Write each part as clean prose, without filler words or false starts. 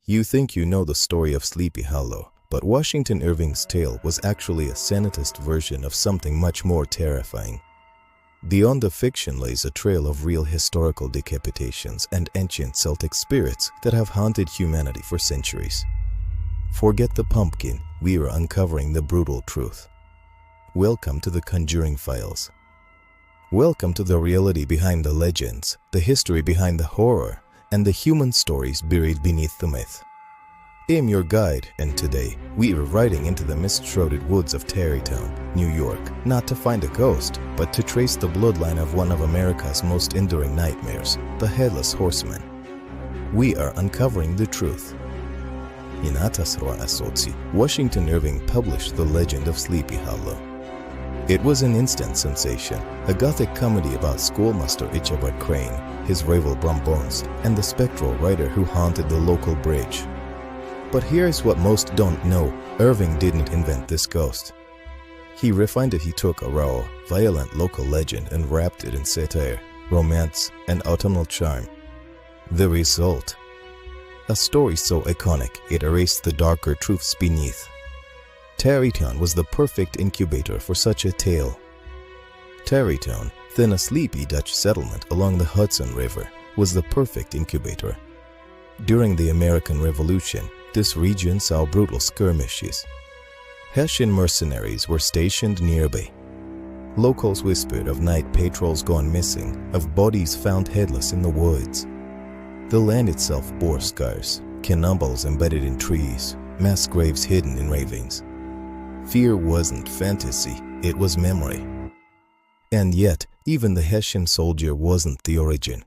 You think you know the story of Sleepy Hollow, but Washington Irving's tale was actually a sanitist version of something much more terrifying. Beyond the fiction lays a trail of real historical decapitations and ancient Celtic spirits that have haunted humanity for centuries. Forget the pumpkin, we are uncovering the brutal truth. Welcome to the Conjuring Files. Welcome to the reality behind the legends, the history behind the horror, and the human stories buried beneath the myth. I'm your guide, and today we are riding into the mist-shrouded woods of Tarrytown, New York, not to find a ghost, but to trace the bloodline of one of America's most enduring nightmares, the Headless Horseman. We are uncovering the truth. In Atasroa Asotsi, Washington Irving published The Legend of Sleepy Hollow. It was an instant sensation, a gothic comedy about schoolmaster Ichabod Crane, his rival Brum Bones, and the spectral rider who haunted the local bridge. But here's what most don't know: Irving didn't invent this ghost. He refined it. He took a raw, violent local legend and wrapped it in satire, romance, and autumnal charm. The result? A story so iconic it erased the darker truths beneath. Tarrytown was the perfect incubator for such a tale. Tarrytown, then a sleepy Dutch settlement along the Hudson River, was the perfect incubator. During the American Revolution, this region saw brutal skirmishes. Hessian mercenaries were stationed nearby. Locals whispered of night patrols gone missing, of bodies found headless in the woods. The land itself bore scars, cannonballs embedded in trees, mass graves hidden in ravines. Fear wasn't fantasy, it was memory. And yet, even the Hessian soldier wasn't the origin.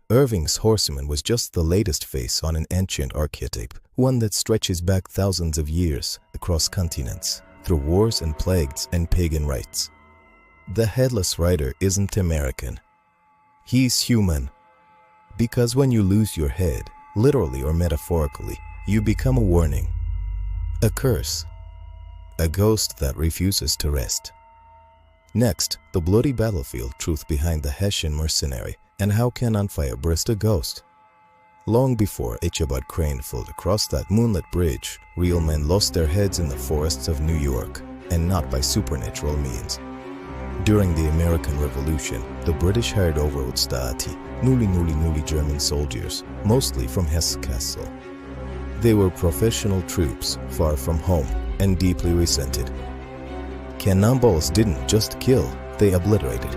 Irving's horseman was just the latest face on an ancient archetype, one that stretches back thousands of years, across continents, through wars and plagues and pagan rites. The headless rider isn't American. He's human. Because when you lose your head, literally or metaphorically, you become a warning. A curse. A ghost that refuses to rest. Next, the bloody battlefield truth behind the Hessian mercenary, and how can on fire burst a ghost? Long before Ichabod Crane flew across that moonlit bridge, real men lost their heads in the forests of New York, and not by supernatural means. During the American Revolution, the British hired over Ustaati, newly German soldiers, mostly from Hesse Castle. They were professional troops, far from home, and deeply resented. Cannonballs didn't just kill, they obliterated.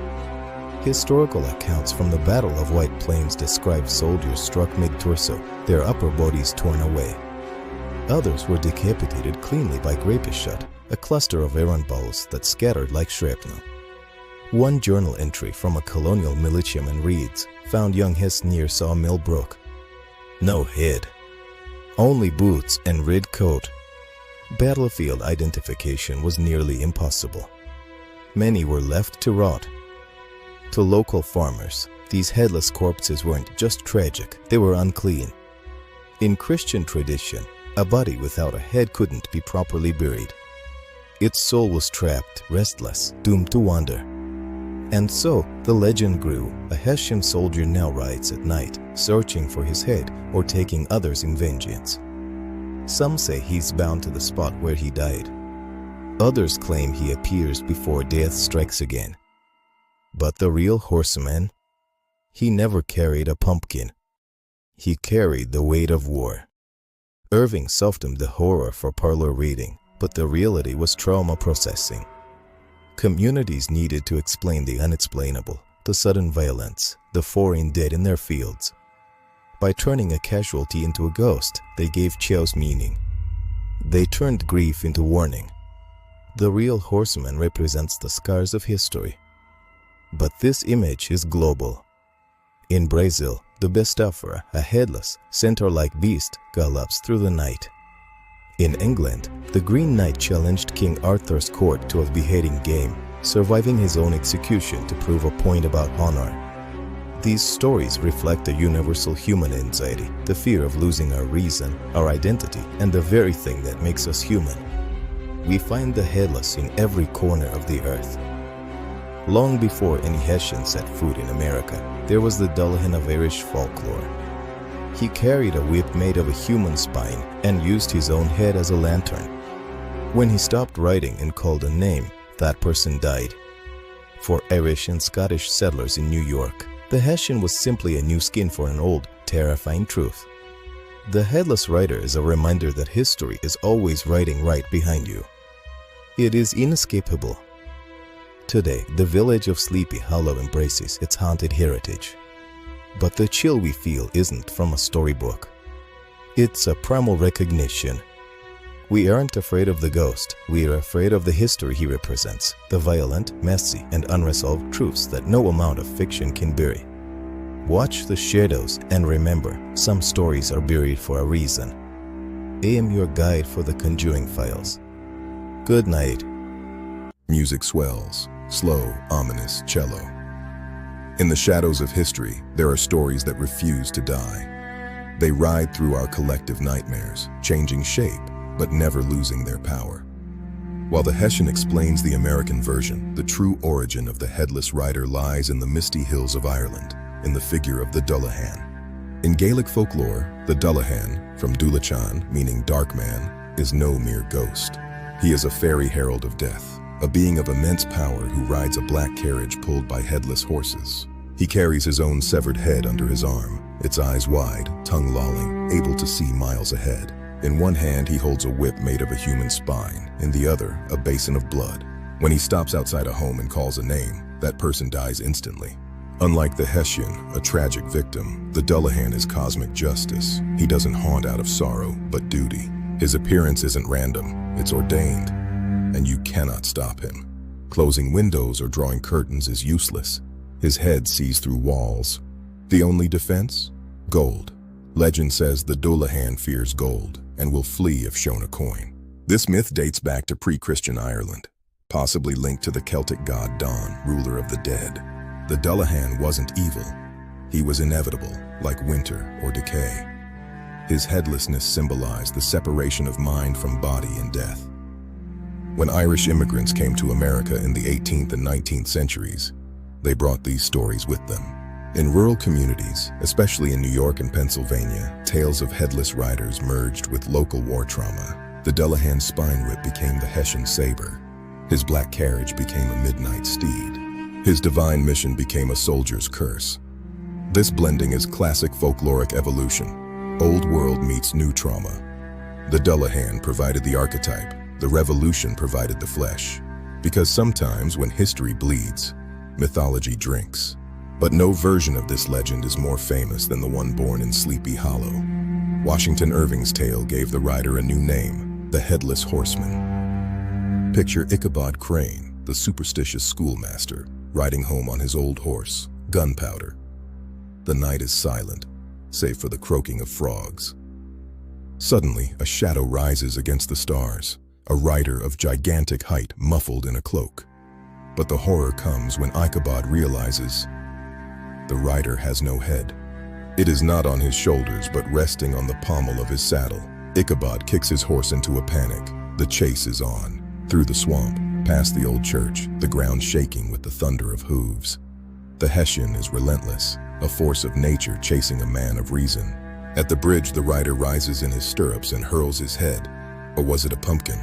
Historical accounts from the Battle of White Plains describe soldiers struck mid-torso, their upper bodies torn away. Others were decapitated cleanly by grape shot, a cluster of errant balls that scattered like shrapnel. One journal entry from a colonial militiaman reads, "Found young Hess near Sawmill Brook. No head. Only boots and red coat." Battlefield identification was nearly impossible. Many were left to rot. To local farmers, these headless corpses weren't just tragic, they were unclean. In Christian tradition, a body without a head couldn't be properly buried. Its soul was trapped, restless, doomed to wander. And so, the legend grew. A Hessian soldier now rides at night, searching for his head or taking others in vengeance. Some say he's bound to the spot where he died. Others claim he appears before death strikes again. But the real horseman? He never carried a pumpkin. He carried the weight of war. Irving softened the horror for parlor reading, but the reality was trauma processing. Communities needed to explain the unexplainable, the sudden violence, the foreign dead in their fields. By turning a casualty into a ghost, they gave chaos meaning. They turned grief into warning. The real horseman represents the scars of history. But this image is global. In Brazil, the Bestafra, a headless, centaur-like beast, gallops through the night. In England, the Green Knight challenged King Arthur's court to a beheading game, surviving his own execution to prove a point about honor. These stories reflect a universal human anxiety, the fear of losing our reason, our identity, and the very thing that makes us human. We find the headless in every corner of the earth. Long before any Hessian set foot in America, there was the Dullahan of Irish folklore. He carried a whip made of a human spine and used his own head as a lantern. When he stopped writing and called a name, that person died. For Irish and Scottish settlers in New York, the Hessian was simply a new skin for an old, terrifying truth. The Headless Rider is a reminder that history is always writing right behind you. It is inescapable. Today, the village of Sleepy Hollow embraces its haunted heritage. But the chill we feel isn't from a storybook. It's a primal recognition. We aren't afraid of the ghost, we are afraid of the history he represents, the violent, messy, and unresolved truths that no amount of fiction can bury. Watch the shadows and remember, some stories are buried for a reason. I am your guide for the Conjuring Files. Good night. Music swells, slow, ominous cello. In the shadows of history, there are stories that refuse to die. They ride through our collective nightmares, changing shape, but never losing their power. While the Hessian explains the American version, the true origin of the Headless Rider lies in the misty hills of Ireland, in the figure of the Dullahan. In Gaelic folklore, the Dullahan, from Dulachan, meaning dark man, is no mere ghost. He is a faerie herald of death, a being of immense power who rides a black carriage pulled by headless horses. He carries his own severed head under his arm, its eyes wide, tongue lolling, able to see miles ahead. In one hand, he holds a whip made of a human spine, in the other, a basin of blood. When he stops outside a home and calls a name, that person dies instantly. Unlike the Hessian, a tragic victim, the Dullahan is cosmic justice. He doesn't haunt out of sorrow, but duty. His appearance isn't random, it's ordained, and you cannot stop him. Closing windows or drawing curtains is useless. His head sees through walls. The only defense? Gold. Legend says the Dullahan fears gold and will flee if shown a coin. This myth dates back to pre-Christian Ireland, possibly linked to the Celtic god Dawn, ruler of the dead. The Dullahan wasn't evil. He was inevitable, like winter or decay. His headlessness symbolized the separation of mind from body in death. When Irish immigrants came to America in the 18th and 19th centuries, they brought these stories with them. In rural communities, especially in New York and Pennsylvania, tales of headless riders merged with local war trauma. The Dullahan spine whip became the Hessian saber. His black carriage became a midnight steed. His divine mission became a soldier's curse. This blending is classic folkloric evolution. Old world meets new trauma. The Dullahan provided the archetype. The revolution provided the flesh. Because sometimes when history bleeds, mythology drinks. But no version of this legend is more famous than the one born in Sleepy Hollow. Washington Irving's tale gave the rider a new name, the Headless Horseman. Picture Ichabod Crane, the superstitious schoolmaster, riding home on his old horse, Gunpowder. The night is silent, save for the croaking of frogs. Suddenly, a shadow rises against the stars, a rider of gigantic height muffled in a cloak. But the horror comes when Ichabod realizes the rider has no head. It is not on his shoulders, but resting on the pommel of his saddle. Ichabod kicks his horse into a panic. The chase is on. Through the swamp, past the old church, the ground shaking with the thunder of hooves. The Hessian is relentless, a force of nature chasing a man of reason. At the bridge, the rider rises in his stirrups and hurls his head. Or was it a pumpkin?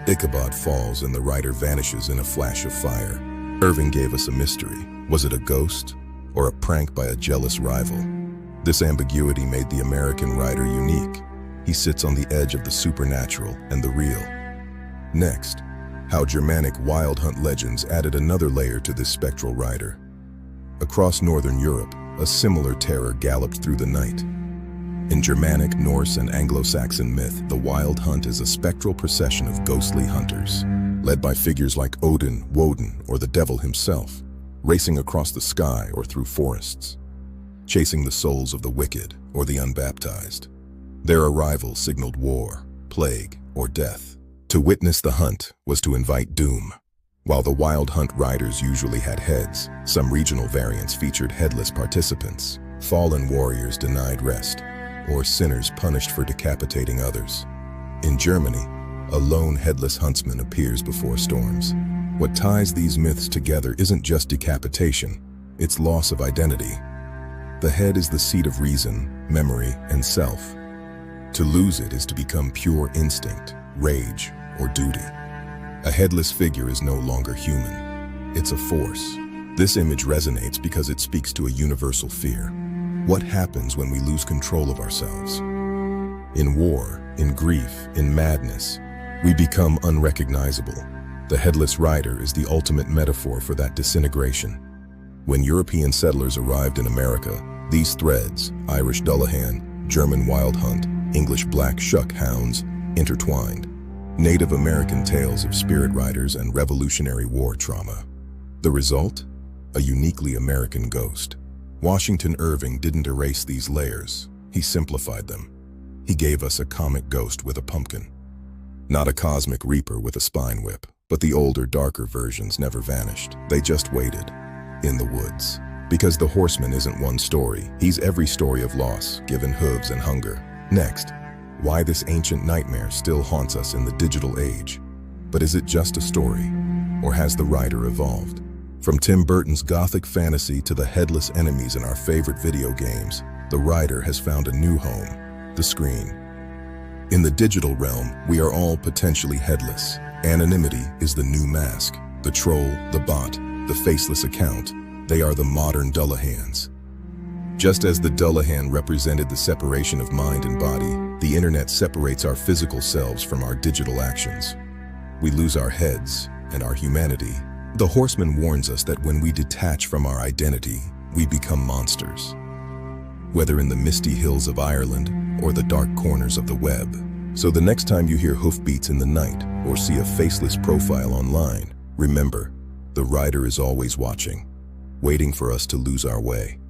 Ichabod falls and the rider vanishes in a flash of fire. Irving gave us a mystery. Was it a ghost? Or a prank by a jealous rival? This ambiguity made the American rider unique. He sits on the edge of the supernatural and the real. Next, how Germanic Wild Hunt legends added another layer to this spectral rider. Across northern Europe, a similar terror galloped through the night. In Germanic, Norse, and Anglo-Saxon myth, the Wild Hunt is a spectral procession of ghostly hunters, led by figures like Odin, Woden, or the devil himself, racing across the sky or through forests, chasing the souls of the wicked or the unbaptized. Their arrival signaled war, plague, or death. To witness the hunt was to invite doom. While the Wild Hunt riders usually had heads, some regional variants featured headless participants, fallen warriors denied rest, or sinners punished for decapitating others. In Germany, a lone headless huntsman appears before storms. What ties these myths together isn't just decapitation, it's loss of identity. The head is the seat of reason, memory, and self. To lose it is to become pure instinct, rage, or duty. A headless figure is no longer human. It's a force. This image resonates because it speaks to a universal fear. What happens when we lose control of ourselves? In war, in grief, in madness, we become unrecognizable. The headless rider is the ultimate metaphor for that disintegration. When European settlers arrived in America, these threads, Irish Dullahan, German Wild Hunt, English Black Shuck hounds, intertwined. Native American tales of spirit riders and Revolutionary War trauma. The result? A uniquely American ghost. Washington Irving didn't erase these layers, he simplified them. He gave us a comic ghost with a pumpkin. Not a cosmic reaper with a spine whip, but the older, darker versions never vanished. They just waited, in the woods. Because the horseman isn't one story, he's every story of loss, given hooves and hunger. Next, why this ancient nightmare still haunts us in the digital age. But is it just a story, or has the rider evolved? From Tim Burton's gothic fantasy to the headless enemies in our favorite video games, the rider has found a new home, the screen. In the digital realm, we are all potentially headless. Anonymity is the new mask. The troll, the bot, the faceless account, they are the modern Dullahans. Just as the Dullahan represented the separation of mind and body, the internet separates our physical selves from our digital actions. We lose our heads and our humanity. The horseman warns us that when we detach from our identity, we become monsters. Whether in the misty hills of Ireland or the dark corners of the web. So the next time you hear hoofbeats in the night or see a faceless profile online, remember, the rider is always watching, waiting for us to lose our way.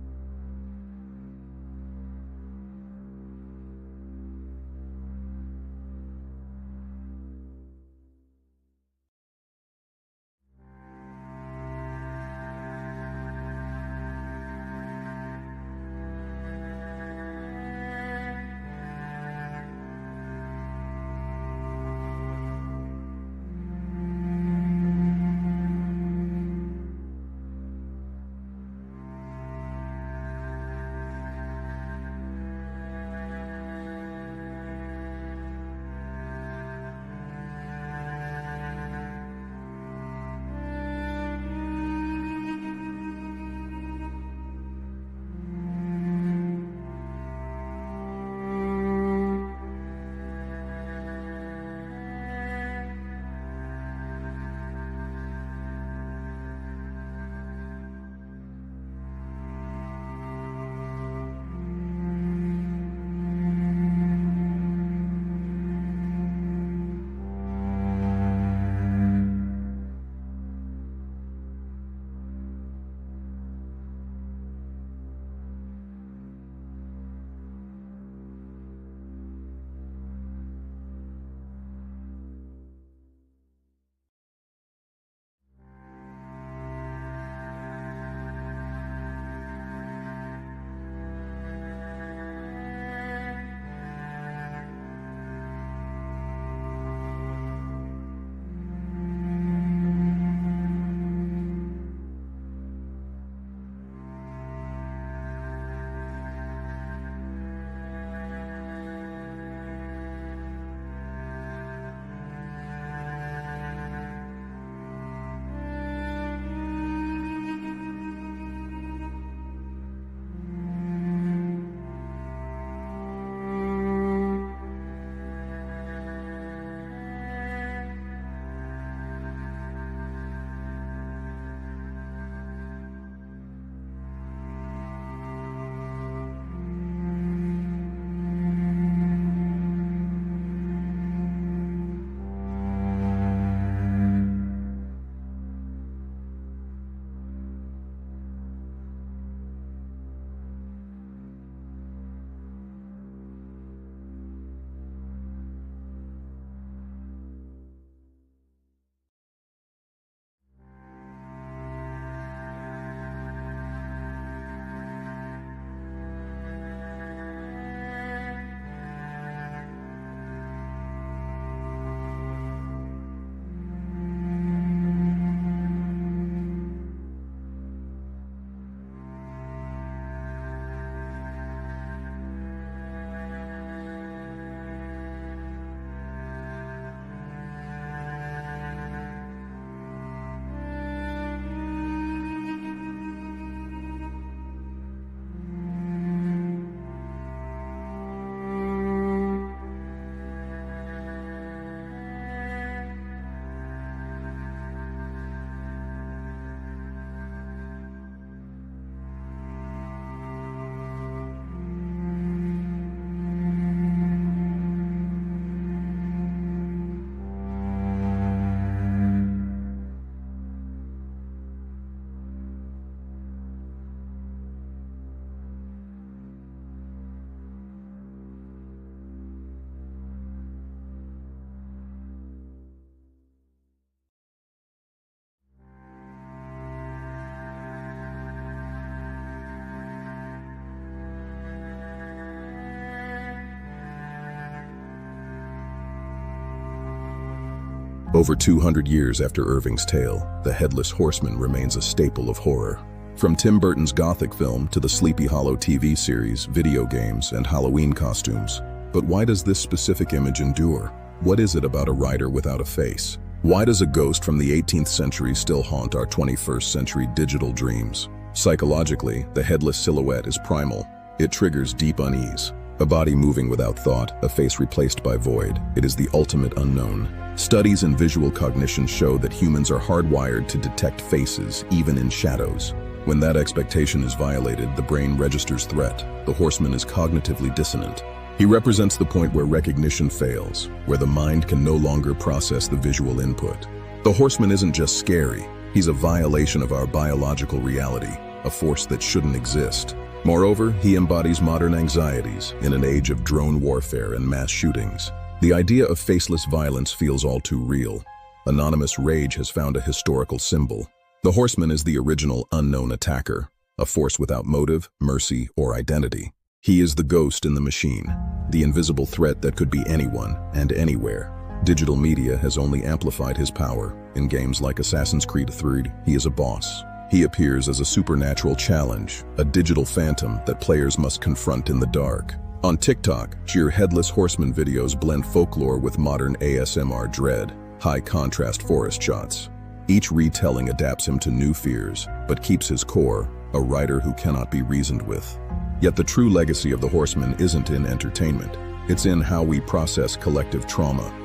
Over 200 years after Irving's tale, the Headless Horseman remains a staple of horror. From Tim Burton's Gothic film to the Sleepy Hollow TV series, video games, and Halloween costumes. But why does this specific image endure? What is it about a rider without a face? Why does a ghost from the 18th century still haunt our 21st century digital dreams? Psychologically, the headless silhouette is primal. It triggers deep unease. A body moving without thought, a face replaced by void. It is the ultimate unknown. Studies in visual cognition show that humans are hardwired to detect faces, even in shadows. When that expectation is violated, the brain registers threat. The horseman is cognitively dissonant. He represents the point where recognition fails, where the mind can no longer process the visual input. The horseman isn't just scary, he's a violation of our biological reality, a force that shouldn't exist. Moreover, he embodies modern anxieties in an age of drone warfare and mass shootings. The idea of faceless violence feels all too real. Anonymous rage has found a historical symbol. The horseman is the original unknown attacker, a force without motive, mercy, or identity. He is the ghost in the machine, the invisible threat that could be anyone and anywhere. Digital media has only amplified his power. In games like Assassin's Creed 3, he is a boss. He appears as a supernatural challenge, a digital phantom that players must confront in the dark. On TikTok, sheer Headless Horseman videos blend folklore with modern ASMR dread, high-contrast forest shots. Each retelling adapts him to new fears, but keeps his core, a rider who cannot be reasoned with. Yet the true legacy of the horseman isn't in entertainment. It's in how we process collective trauma.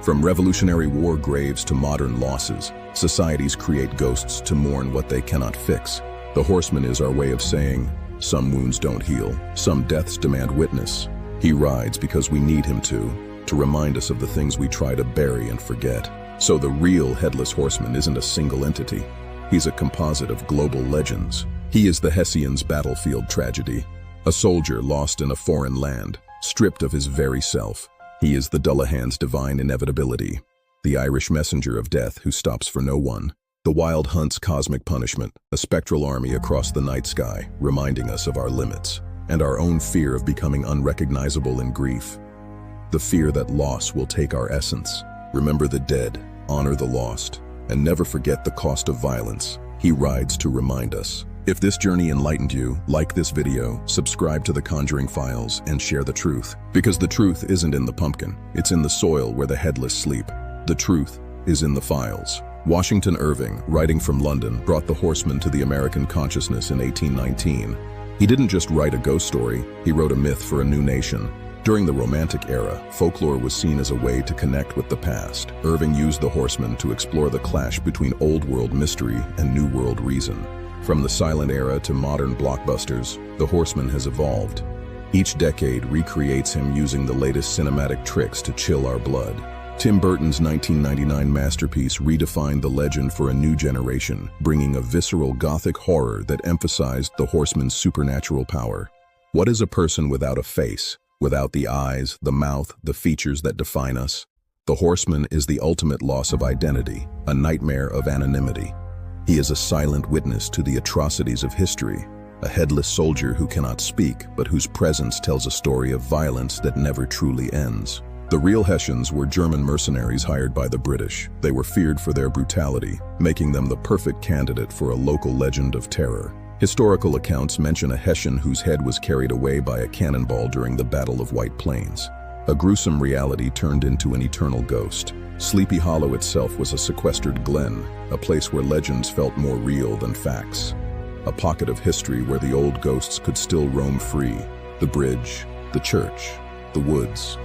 From Revolutionary War graves to modern losses, societies create ghosts to mourn what they cannot fix. The horseman is our way of saying, some wounds don't heal, some deaths demand witness. He rides because we need him to remind us of the things we try to bury and forget. So the real Headless Horseman isn't a single entity. He's a composite of global legends. He is the Hessian's battlefield tragedy, a soldier lost in a foreign land, stripped of his very self. He is the Dullahan's divine inevitability, the Irish messenger of death who stops for no one. The Wild Hunt's cosmic punishment, a spectral army across the night sky, reminding us of our limits, and our own fear of becoming unrecognizable in grief. The fear that loss will take our essence. Remember the dead, honor the lost, and never forget the cost of violence. He rides to remind us. If this journey enlightened you, like this video, subscribe to the Conjuring Files, and share the truth. Because the truth isn't in the pumpkin, it's in the soil where the headless sleep. The truth is in the files. Washington Irving, writing from London, brought the horseman to the American consciousness in 1819. He didn't just write a ghost story, he wrote a myth for a new nation. During the Romantic era, folklore was seen as a way to connect with the past. Irving used the horseman to explore the clash between Old World mystery and New World reason. From the silent era to modern blockbusters, the horseman has evolved. Each decade recreates him using the latest cinematic tricks to chill our blood. Tim Burton's 1999 masterpiece redefined the legend for a new generation, bringing a visceral Gothic horror that emphasized the horseman's supernatural power. What is a person without a face, without the eyes, the mouth, the features that define us? The horseman is the ultimate loss of identity, a nightmare of anonymity. He is a silent witness to the atrocities of history, a headless soldier who cannot speak, but whose presence tells a story of violence that never truly ends. The real Hessians were German mercenaries hired by the British. They were feared for their brutality, making them the perfect candidate for a local legend of terror. Historical accounts mention a Hessian whose head was carried away by a cannonball during the Battle of White Plains. A gruesome reality turned into an eternal ghost. Sleepy Hollow itself was a sequestered glen, a place where legends felt more real than facts. A pocket of history where the old ghosts could still roam free. The bridge, the church, the woods.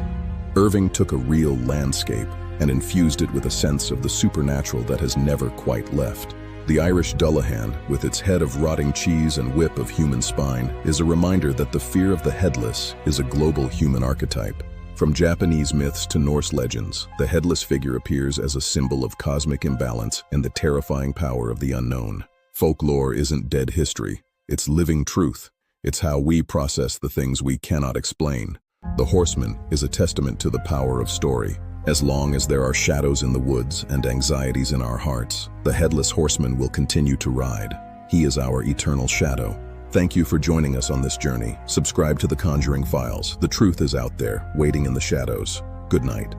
Irving took a real landscape and infused it with a sense of the supernatural that has never quite left. The Irish Dullahan, with its head of rotting cheese and whip of human spine, is a reminder that the fear of the headless is a global human archetype. From Japanese myths to Norse legends, the headless figure appears as a symbol of cosmic imbalance and the terrifying power of the unknown. Folklore isn't dead history, it's living truth. It's how we process the things we cannot explain. The horseman is a testament to the power of story. As long as there are shadows in the woods and anxieties in our hearts, the Headless Horseman will continue to ride. He is our eternal shadow. Thank you for joining us on this journey. Subscribe to the Conjuring Files. The truth is out there, waiting in the shadows. Good night.